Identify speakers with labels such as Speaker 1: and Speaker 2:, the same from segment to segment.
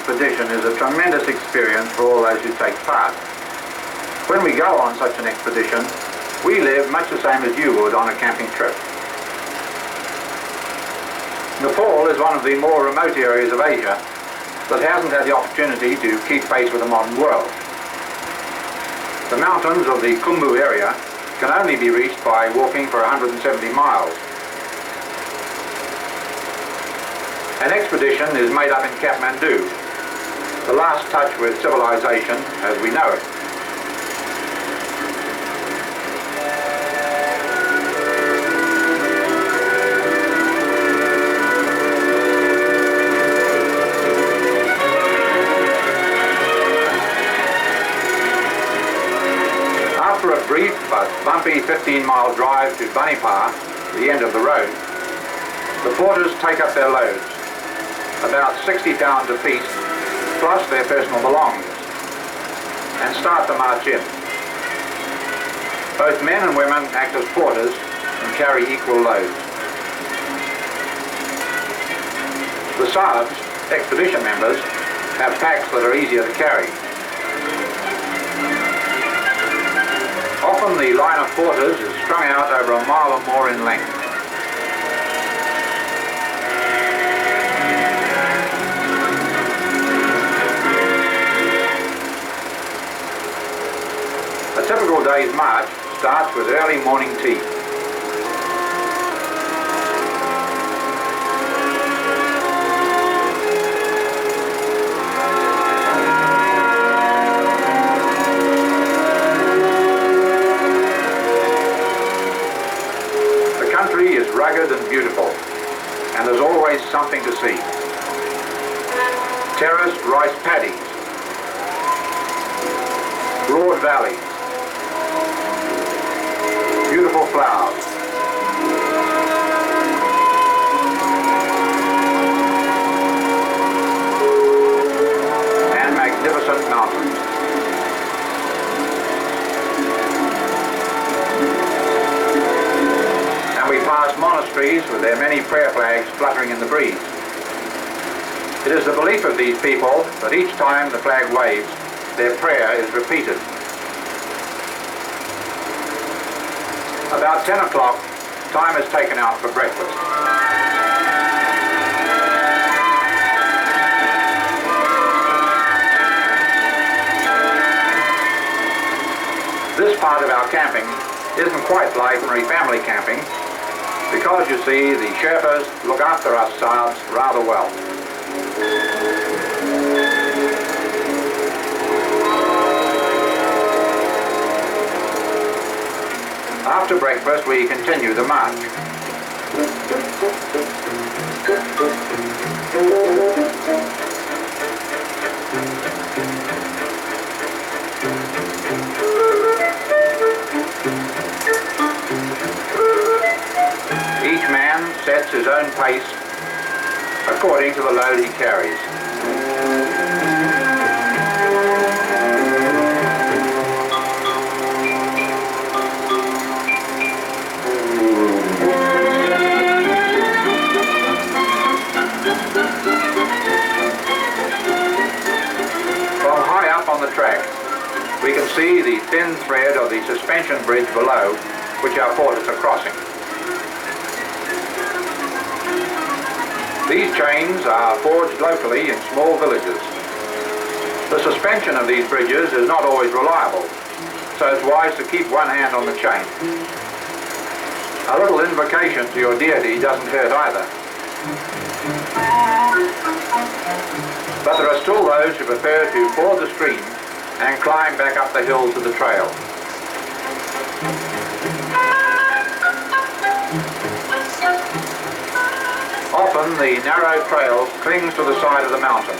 Speaker 1: expedition is a tremendous experience for all those who take part. When we go on such an expedition, we live much the same as you would on a camping trip. Nepal is one of the more remote areas of Asia that hasn't had the opportunity to keep pace with the modern world. The mountains of the Khumbu area can only be reached by walking for 170 miles. An expedition is made up in Kathmandu, the last touch with civilization as we know it. After a brief but bumpy 15-mile drive to Banipar, the end of the road, the porters take up their loads, about 60 pounds apiece, plus their personal belongings, and start the march in. Both men and women act as porters and carry equal loads. The Sahibs, expedition members, have packs that are easier to carry. Often the line of porters is strung out over a mile or more in length. A typical day's march starts with early morning tea. The country is rugged and beautiful, and there's always something to see. Terraced rice paddies, broad valleys, beautiful flowers, and magnificent mountains. And we pass monasteries with their many prayer flags fluttering in the breeze. It is the belief of these people that each time the flag waves, their prayer is repeated. About 10 o'clock, time is taken out for breakfast. This part of our camping isn't quite like ordinary family camping because, you see, the Sherpas look after us Sahibs rather well. After breakfast, we continue the march. Each man sets his own pace according to the load he carries. On the track, we can see the thin thread of the suspension bridge below, which our porters are crossing. These chains are forged locally in small villages. The suspension of these bridges is not always reliable, so it's wise to keep one hand on the chain. A little invocation to your deity doesn't hurt either. But there are still those who prefer to ford the stream and climb back up the hill to the trail. Often the narrow trail clings to the side of the mountain.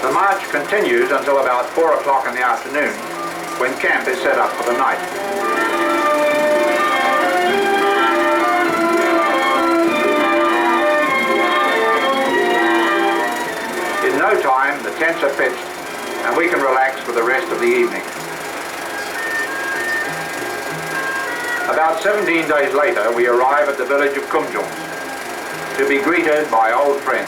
Speaker 1: The march continues until about 4 o'clock in the afternoon, when camp is set up for the night. In no time, the tents are pitched and we can relax for the rest of the evening. About About 17 days later, we arrive at the village of Kumjung to be greeted by old friends.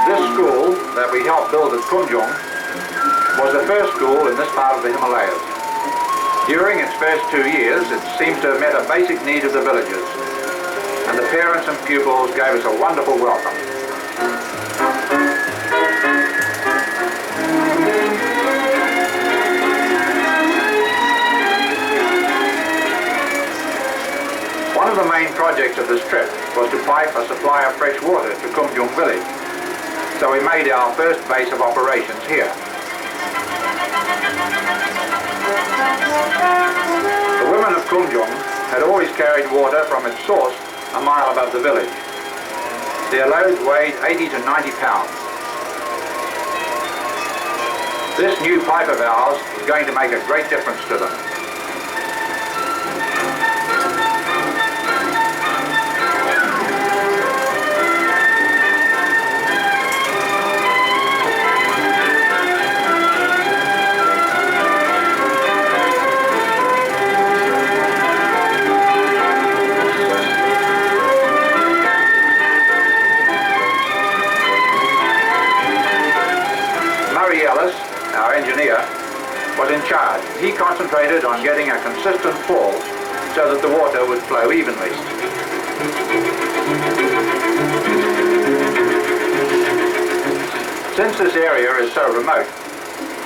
Speaker 1: This school that we helped build at Kumjung was the first school in this part of the Himalayas. During its first 2 years, it seems to have met a basic need of the villagers, and the parents and pupils gave us a wonderful welcome. One of the main projects of this trip was to pipe a supply of fresh water to Kumjung village, so we made our first base of operations here. The women of Kumjung had always carried water from its source a mile above the village. Their loads weighed 80 to 90 pounds. This new pipe of ours is going to make a great difference to them. Our engineer, was in charge. He concentrated on getting a consistent fall so that the water would flow evenly. Since this area is so remote,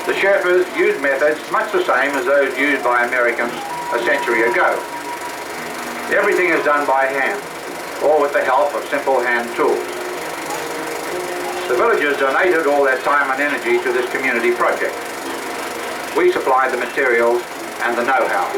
Speaker 1: the Sherpas use methods much the same as those used by Americans a century ago. Everything is done by hand, or with the help of simple hand tools. The villagers donated all their time and energy to this community project. We supplied the materials and the know-how.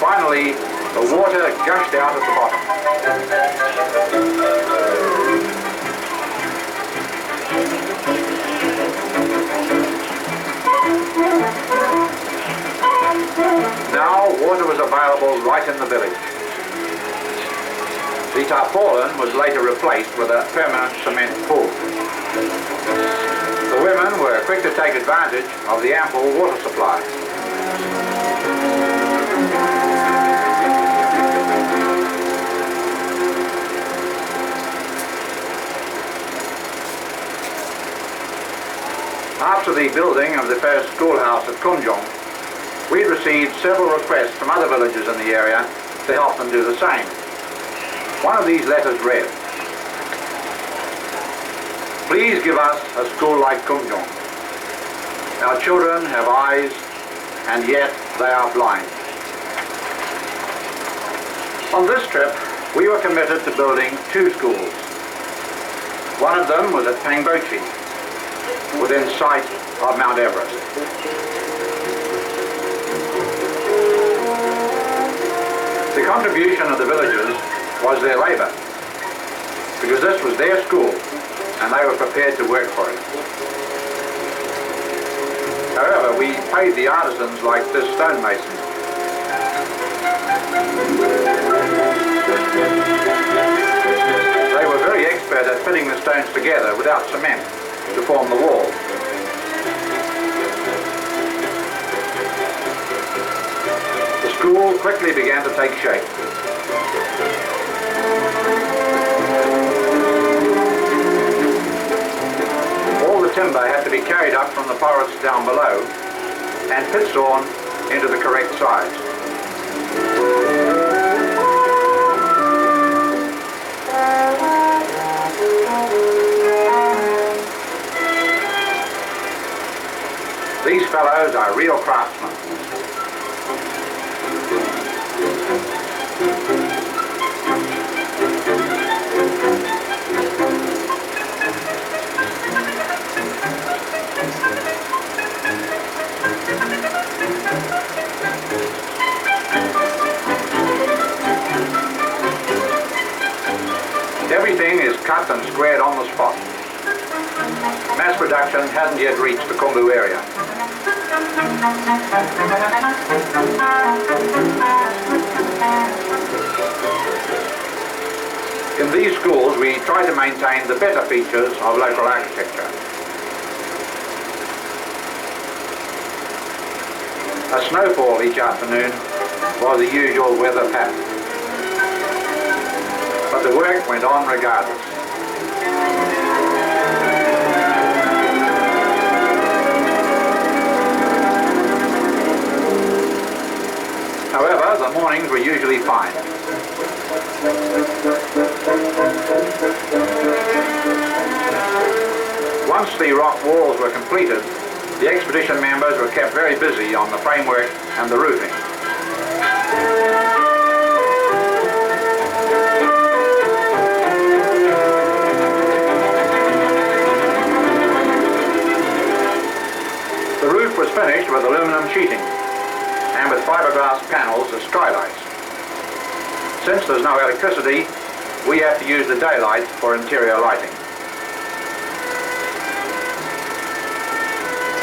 Speaker 1: Finally, the water gushed out at the bottom. Now water was available right in the village. The tarpaulin was later replaced with a permanent cement pool. The women were quick to take advantage of the ample water supply. After the building of the first schoolhouse at Kumjung, we'd received several requests from other villages in the area to help them do the same. One of these letters read, "Please give us a school like Kumjung. Our children have eyes, and yet they are blind." On this trip, we were committed to building 2 schools. One of them was at Pangbochi, within sight of Mount Everest. The contribution of the villagers was their labour, because this was their school and they were prepared to work for it. However, we paid the artisans like this stonemason. They were very expert at fitting the stones together without cement to form the wall. The school quickly began to take shape. All the timber had to be carried up from the forests down below and pit sawn into the correct size. These fellows are real craftsmen. cut and squared on the spot. Mass production hasn't yet reached the Kumbu area. In these schools we try to maintain the better features of local architecture. A snowfall each afternoon was the usual weather pattern, but the work went on regardless. However, the mornings were usually fine. Once the rock walls were completed, the expedition members were kept very busy on the framework and the roofing. The roof was finished with aluminum sheeting and with fiberglass panels as skylights. Since there's no electricity, we have to use the daylight for interior lighting.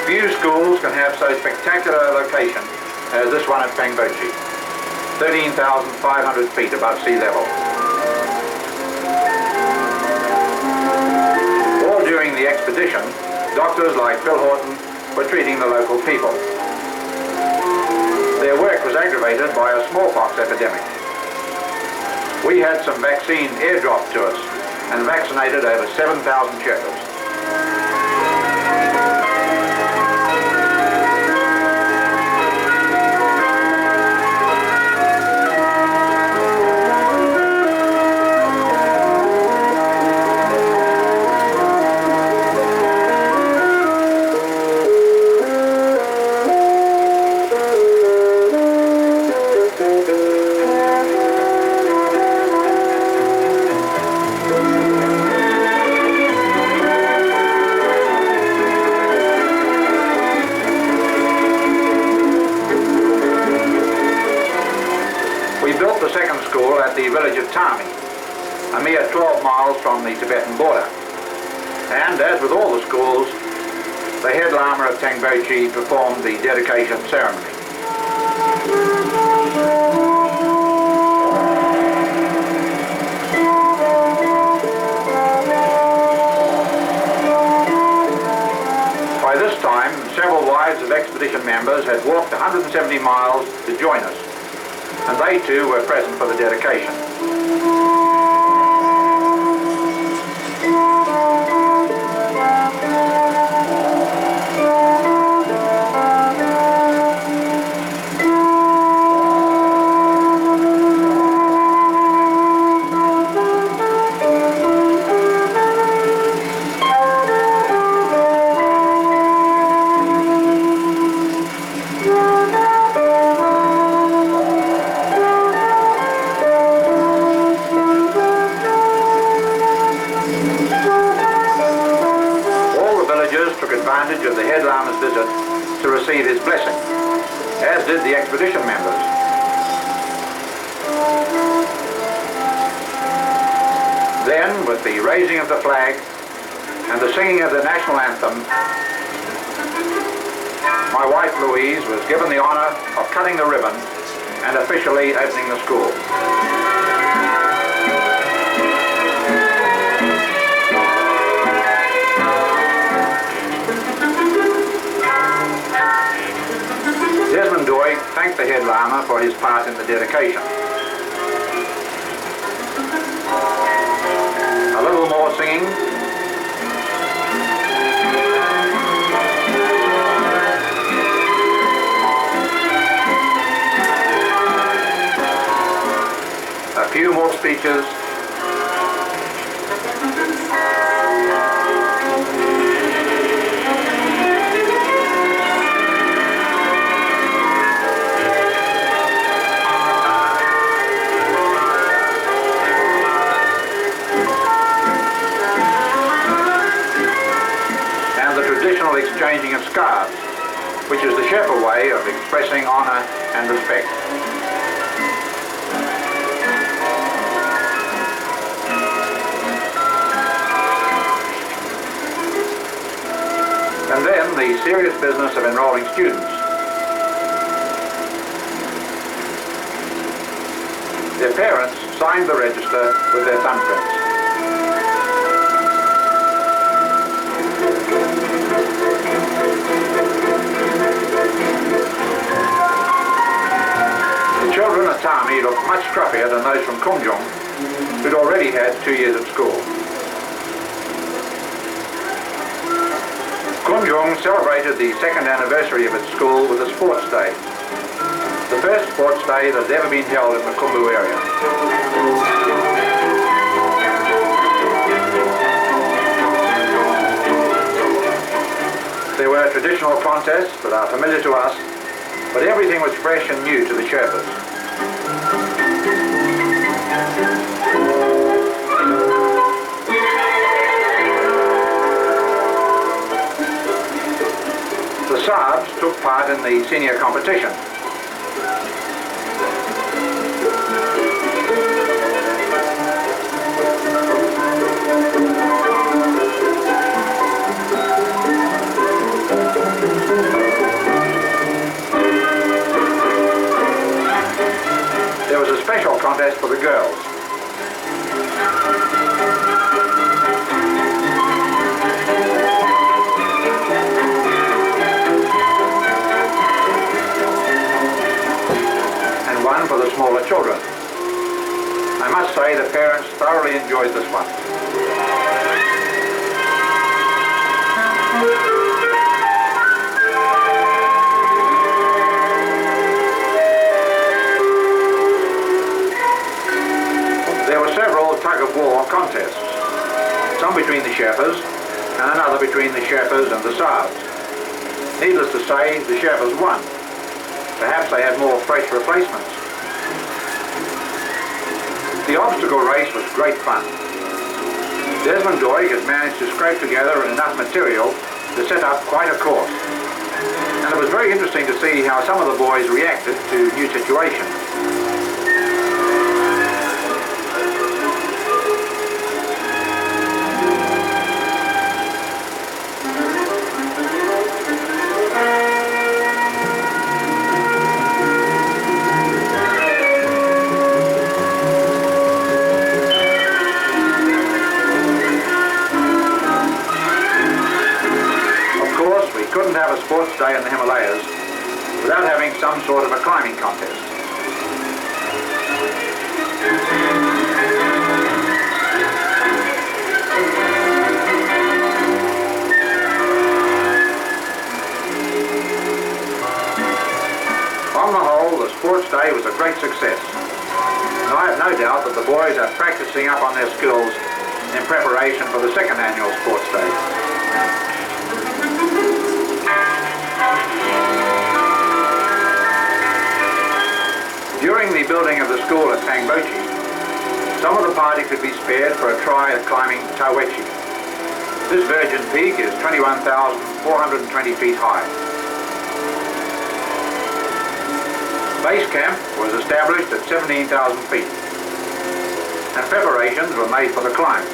Speaker 1: Few schools can have so spectacular a location as this one at Pangbochi, 13,500 feet above sea level. All during the expedition, doctors like Phil Horton were treating the local people. Their work was aggravated by a smallpox epidemic. We had some vaccine airdropped to us and vaccinated over 7,000 Sherpas. At the village of Tami, a mere 12 miles from the Tibetan border. And as with all the schools, the head lama of Tangbochi performed the dedication ceremony. By this time, several wives of expedition members had walked 170 miles to join us, and they too were present for the dedication. Of the head lama's visit to receive his blessing, as did the expedition members. Then, with the raising of the flag and the singing of the national anthem, my wife Louise was given the honour of cutting the ribbon and officially opening the school. Thanked the head lama for his part in the dedication. A little more singing. A few more speeches. Exchanging of scarves, which is the Sherpa way of expressing honour and respect. the serious business of enrolling students. Their parents signed the register with their thumbprints. The children at Tami looked much scruffier than those from Kumjong, who'd already had 2 years at school. Kumjong celebrated the second anniversary of its school with a sports day. The first sports day that had ever been held in the Khumbu area. There were traditional contests that are familiar to us, but everything was fresh and new to the Sherpas. The Sabs took part in the senior competition. There was a special contest for the girls. And one for the smaller children. I must say the parents thoroughly enjoyed this one. There were several tug-of-war contests, some between the Sherpas and another between the Sherpas and the Sabs. Needless to say, the Sherpas won. Perhaps they had more fresh replacements. The obstacle race was great fun. Desmond Doig had managed to scrape together enough material to set up quite a course. And it was very interesting to see how some of the boys reacted to new situations. Couldn't have a sports day in the Himalayas without having some sort of a climbing contest. On the whole, the sports day was a great success, and I have no doubt that the boys are practicing up on their skills in preparation for the second annual sports day. During the building of the school at Tangbochi, some of the party could be spared for a try at climbing Tawechi. This virgin peak is 21,420 feet high. Base camp was established at 17,000 feet, and preparations were made for the climb.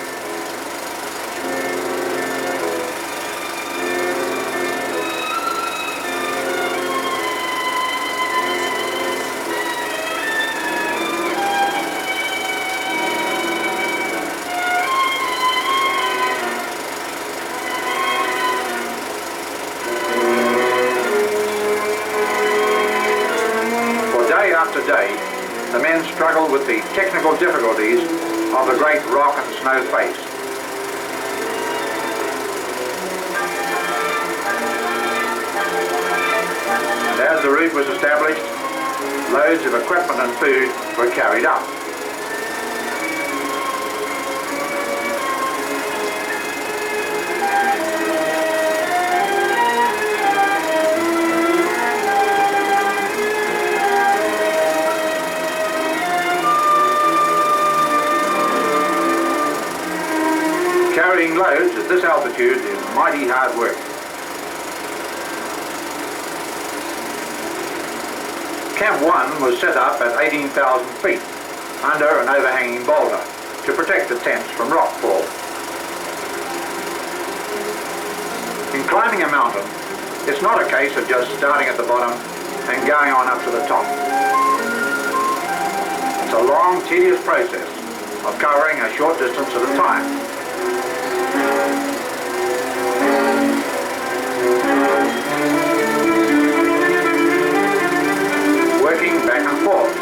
Speaker 1: After day, the men struggled with the technical difficulties of the great rock and snow face. And as the route was established, loads of equipment and food were carried up. Carrying loads at this altitude is mighty hard work. Camp 1 was set up at 18,000 feet under an overhanging boulder to protect the tents from rockfall. In climbing a mountain, It's not a case of just starting at the bottom and going on up to the top. It's a long, tedious process of covering a short distance at a time. Working back and forth,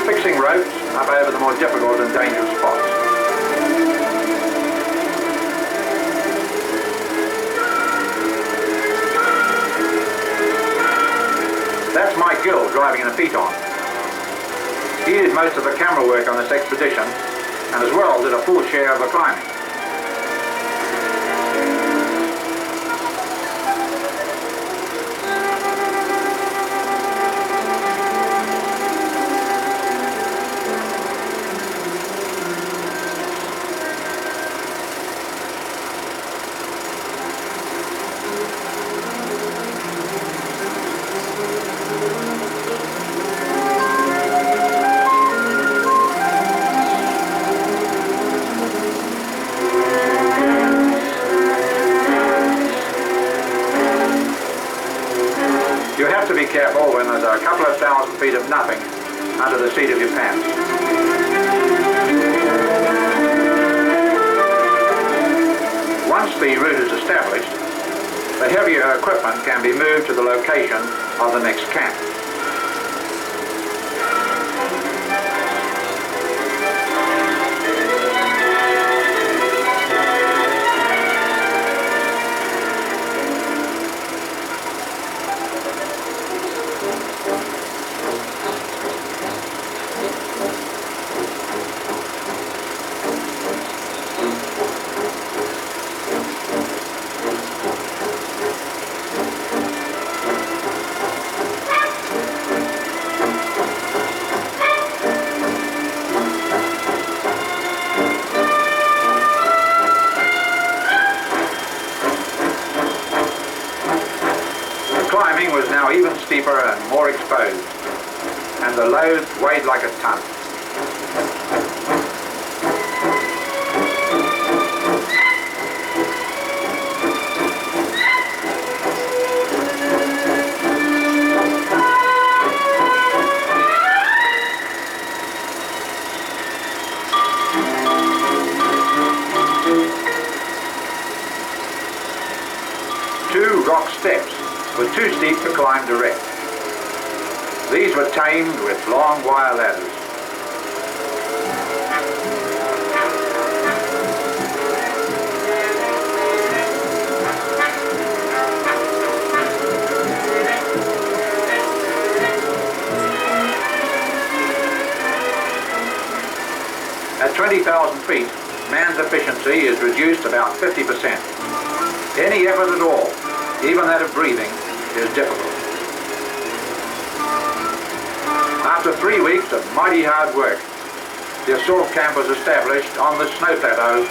Speaker 1: fixing ropes up over the more difficult and dangerous spots. That's Mike Gill driving in a Phaeton. He did most of the camera work on this expedition and as well did a full share of the climbing. You have to be careful when there's a couple of 1,000 feet of nothing under the seat of your pants. Once the route is established, the heavier equipment can be moved to the location of the next camp. Climbing was now even steeper and more exposed, and the load weighed like a ton. Two rock steps were too steep to climb direct. These were tamed with long wire ladders. At 20,000 feet, man's efficiency is reduced about 50%. Any effort at all, even that of breathing, is difficult. After 3 weeks of mighty hard work, the assault camp was established on the snow plateau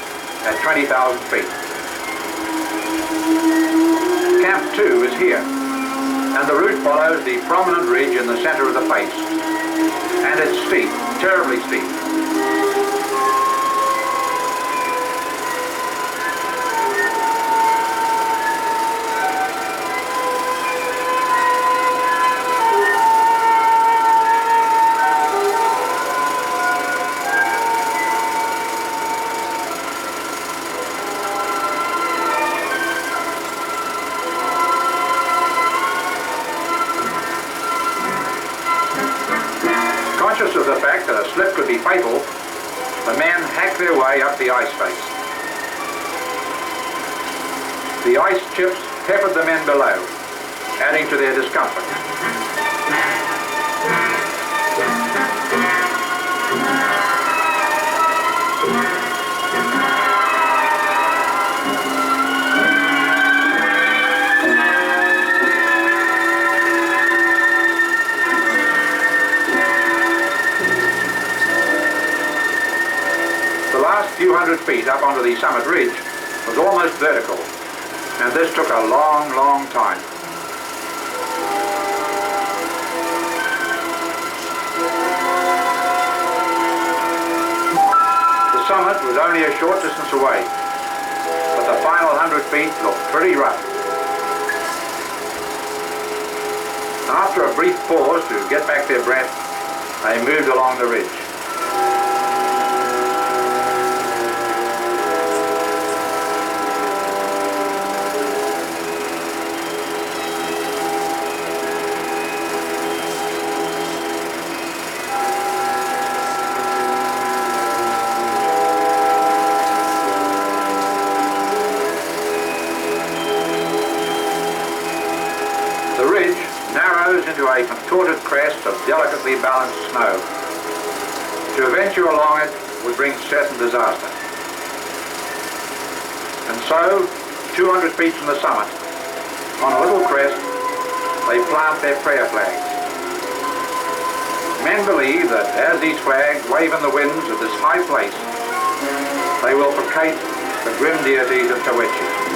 Speaker 1: at 20,000 feet. Camp 2 is here, and the route follows the prominent ridge in the center of the face. And it's steep, terribly steep. Conscious of the fact that a slip could be fatal, the men hacked their way up the ice face. The ice chips peppered the men below, adding to their discomfort. The last few hundred feet up onto the summit ridge was almost vertical, and this took a long, long time. The summit was only a short distance away, but the final 100 feet looked pretty rough. After a brief pause to get back their breath, they moved along the ridge. The ridge narrows into a contorted crest of delicately balanced snow. To venture along it would bring certain disaster. And so, 200 feet from the summit, on a little crest, they plant their prayer flags. Men believe that as these flags wave in the winds of this high place, they will placate the grim deities of Tawechi.